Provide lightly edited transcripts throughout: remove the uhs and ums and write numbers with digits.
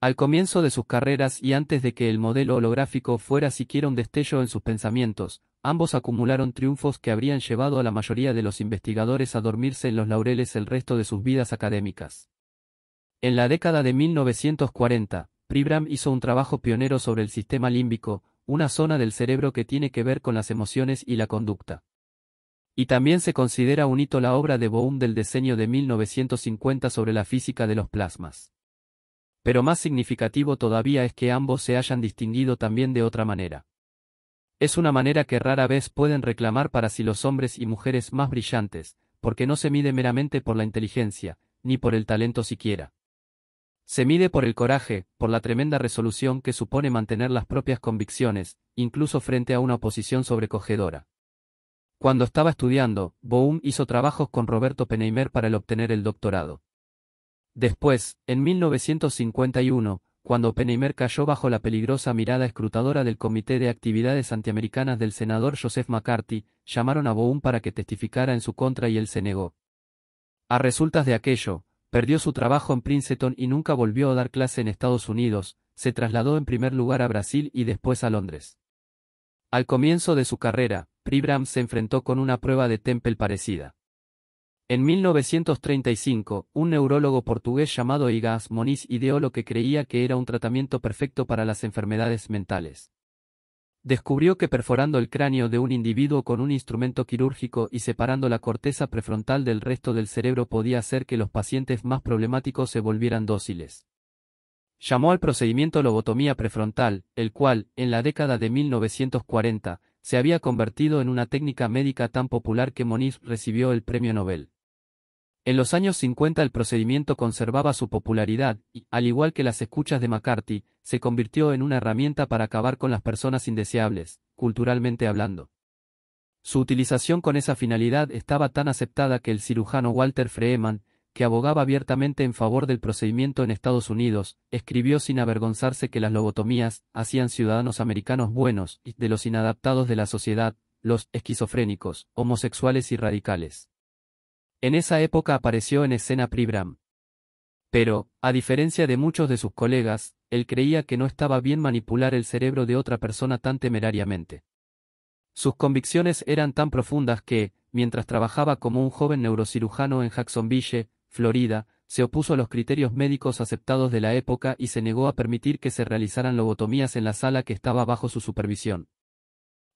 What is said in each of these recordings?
Al comienzo de sus carreras y antes de que el modelo holográfico fuera siquiera un destello en sus pensamientos, ambos acumularon triunfos que habrían llevado a la mayoría de los investigadores a dormirse en los laureles el resto de sus vidas académicas. En la década de 1940, Pribram hizo un trabajo pionero sobre el sistema límbico, una zona del cerebro que tiene que ver con las emociones y la conducta. Y también se considera un hito la obra de Bohm del diseño de 1950 sobre la física de los plasmas. Pero más significativo todavía es que ambos se hayan distinguido también de otra manera. Es una manera que rara vez pueden reclamar para sí los hombres y mujeres más brillantes, porque no se mide meramente por la inteligencia, ni por el talento siquiera. Se mide por el coraje, por la tremenda resolución que supone mantener las propias convicciones, incluso frente a una oposición sobrecogedora. Cuando estaba estudiando, Bohm hizo trabajos con Roberto Oppenheimer para obtener el doctorado. Después, en 1951, cuando Oppenheimer cayó bajo la peligrosa mirada escrutadora del Comité de Actividades Antiamericanas del senador Joseph McCarthy, llamaron a Bohm para que testificara en su contra y él se negó. A resultas de aquello, perdió su trabajo en Princeton y nunca volvió a dar clase en Estados Unidos, se trasladó en primer lugar a Brasil y después a Londres. Al comienzo de su carrera, Pribram se enfrentó con una prueba de Temple parecida. En 1935, un neurólogo portugués llamado Egas Moniz ideó lo que creía que era un tratamiento perfecto para las enfermedades mentales. Descubrió que perforando el cráneo de un individuo con un instrumento quirúrgico y separando la corteza prefrontal del resto del cerebro podía hacer que los pacientes más problemáticos se volvieran dóciles. Llamó al procedimiento lobotomía prefrontal, el cual, en la década de 1940, se había convertido en una técnica médica tan popular que Moniz recibió el premio Nobel. En los años 50 el procedimiento conservaba su popularidad y, al igual que las escuchas de McCarthy, se convirtió en una herramienta para acabar con las personas indeseables, culturalmente hablando. Su utilización con esa finalidad estaba tan aceptada que el cirujano Walter Freeman, que abogaba abiertamente en favor del procedimiento en Estados Unidos, escribió sin avergonzarse que las lobotomías hacían ciudadanos americanos buenos y de los inadaptados de la sociedad, los esquizofrénicos, homosexuales y radicales. En esa época apareció en escena Pribram. Pero, a diferencia de muchos de sus colegas, él creía que no estaba bien manipular el cerebro de otra persona tan temerariamente. Sus convicciones eran tan profundas que, mientras trabajaba como un joven neurocirujano en Jacksonville, Florida, se opuso a los criterios médicos aceptados de la época y se negó a permitir que se realizaran lobotomías en la sala que estaba bajo su supervisión.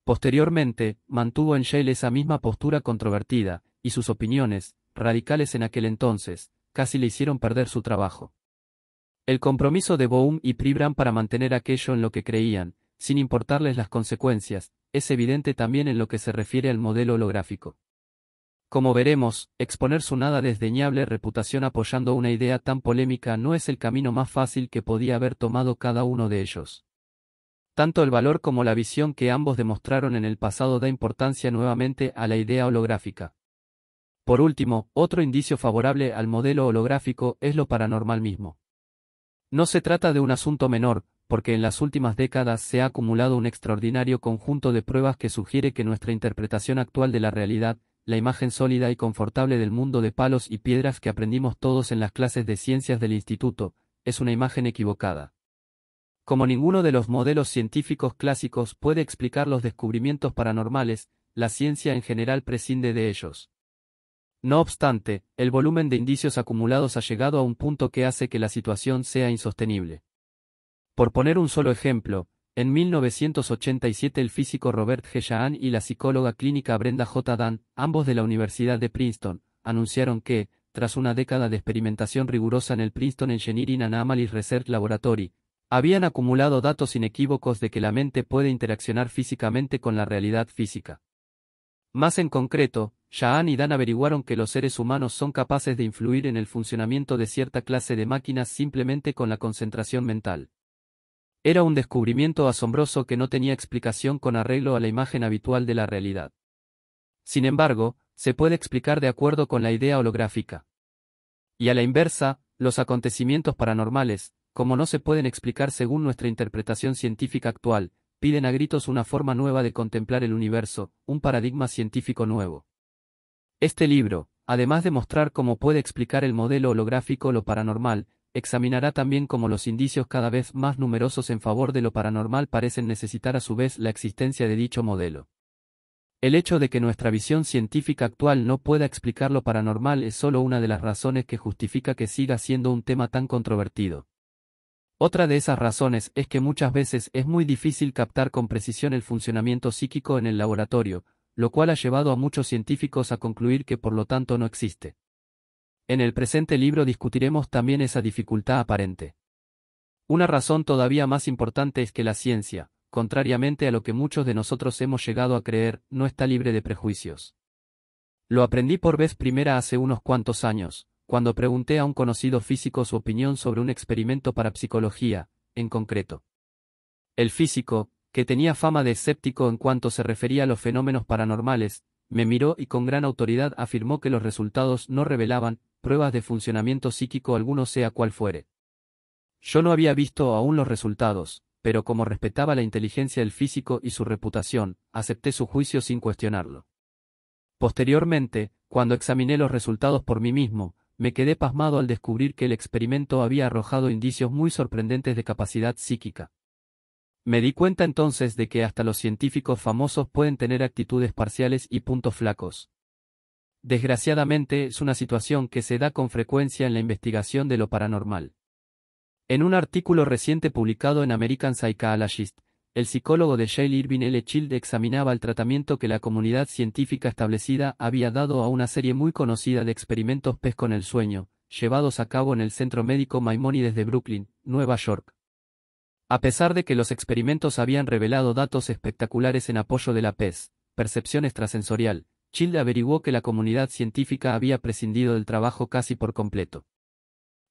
Posteriormente, mantuvo en Yale esa misma postura controvertida, y sus opiniones, radicales en aquel entonces, casi le hicieron perder su trabajo. El compromiso de Bohm y Pribram para mantener aquello en lo que creían, sin importarles las consecuencias, es evidente también en lo que se refiere al modelo holográfico. Como veremos, exponer su nada desdeñable reputación apoyando una idea tan polémica no es el camino más fácil que podía haber tomado cada uno de ellos. Tanto el valor como la visión que ambos demostraron en el pasado da importancia nuevamente a la idea holográfica. Por último, otro indicio favorable al modelo holográfico es lo paranormal mismo. No se trata de un asunto menor, porque en las últimas décadas se ha acumulado un extraordinario conjunto de pruebas que sugiere que nuestra interpretación actual de la realidad, la imagen sólida y confortable del mundo de palos y piedras que aprendimos todos en las clases de ciencias del instituto, es una imagen equivocada. Como ninguno de los modelos científicos clásicos puede explicar los descubrimientos paranormales, la ciencia en general prescinde de ellos. No obstante, el volumen de indicios acumulados ha llegado a un punto que hace que la situación sea insostenible. Por poner un solo ejemplo, en 1987 el físico Robert G. Shaham y la psicóloga clínica Brenda J. Dunn, ambos de la Universidad de Princeton, anunciaron que, tras una década de experimentación rigurosa en el Princeton Engineering and Anomaly Research Laboratory, habían acumulado datos inequívocos de que la mente puede interaccionar físicamente con la realidad física. Más en concreto, Shaham y Dunn averiguaron que los seres humanos son capaces de influir en el funcionamiento de cierta clase de máquinas simplemente con la concentración mental. Era un descubrimiento asombroso que no tenía explicación con arreglo a la imagen habitual de la realidad. Sin embargo, se puede explicar de acuerdo con la idea holográfica. Y a la inversa, los acontecimientos paranormales, como no se pueden explicar según nuestra interpretación científica actual, piden a gritos una forma nueva de contemplar el universo, un paradigma científico nuevo. Este libro, además de mostrar cómo puede explicar el modelo holográfico lo paranormal, examinará también cómo los indicios cada vez más numerosos en favor de lo paranormal parecen necesitar a su vez la existencia de dicho modelo. El hecho de que nuestra visión científica actual no pueda explicar lo paranormal es solo una de las razones que justifica que siga siendo un tema tan controvertido. Otra de esas razones es que muchas veces es muy difícil captar con precisión el funcionamiento psíquico en el laboratorio, lo cual ha llevado a muchos científicos a concluir que por lo tanto no existe. En el presente libro discutiremos también esa dificultad aparente. Una razón todavía más importante es que la ciencia, contrariamente a lo que muchos de nosotros hemos llegado a creer, no está libre de prejuicios. Lo aprendí por vez primera hace unos cuantos años, cuando pregunté a un conocido físico su opinión sobre un experimento parapsicología, en concreto. El físico, que tenía fama de escéptico en cuanto se refería a los fenómenos paranormales, me miró y con gran autoridad afirmó que los resultados no revelaban pruebas de funcionamiento psíquico alguno sea cual fuere. Yo no había visto aún los resultados, pero como respetaba la inteligencia del físico y su reputación, acepté su juicio sin cuestionarlo. Posteriormente, cuando examiné los resultados por mí mismo, me quedé pasmado al descubrir que el experimento había arrojado indicios muy sorprendentes de capacidad psíquica. Me di cuenta entonces de que hasta los científicos famosos pueden tener actitudes parciales y puntos flacos. Desgraciadamente es una situación que se da con frecuencia en la investigación de lo paranormal. En un artículo reciente publicado en American Psychologist, el psicólogo de Yale Irving L. Child examinaba el tratamiento que la comunidad científica establecida había dado a una serie muy conocida de experimentos PES con el sueño, llevados a cabo en el Centro Médico Maimónides de Brooklyn, Nueva York. A pesar de que los experimentos habían revelado datos espectaculares en apoyo de la PES, percepción extrasensorial, Child averiguó que la comunidad científica había prescindido del trabajo casi por completo.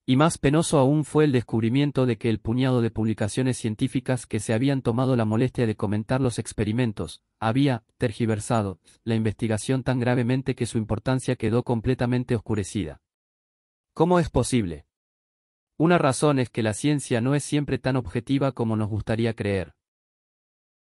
Y más penoso aún fue el descubrimiento de que el puñado de publicaciones científicas que se habían tomado la molestia de comentar los experimentos, había tergiversado la investigación tan gravemente que su importancia quedó completamente oscurecida. ¿Cómo es posible? Una razón es que la ciencia no es siempre tan objetiva como nos gustaría creer.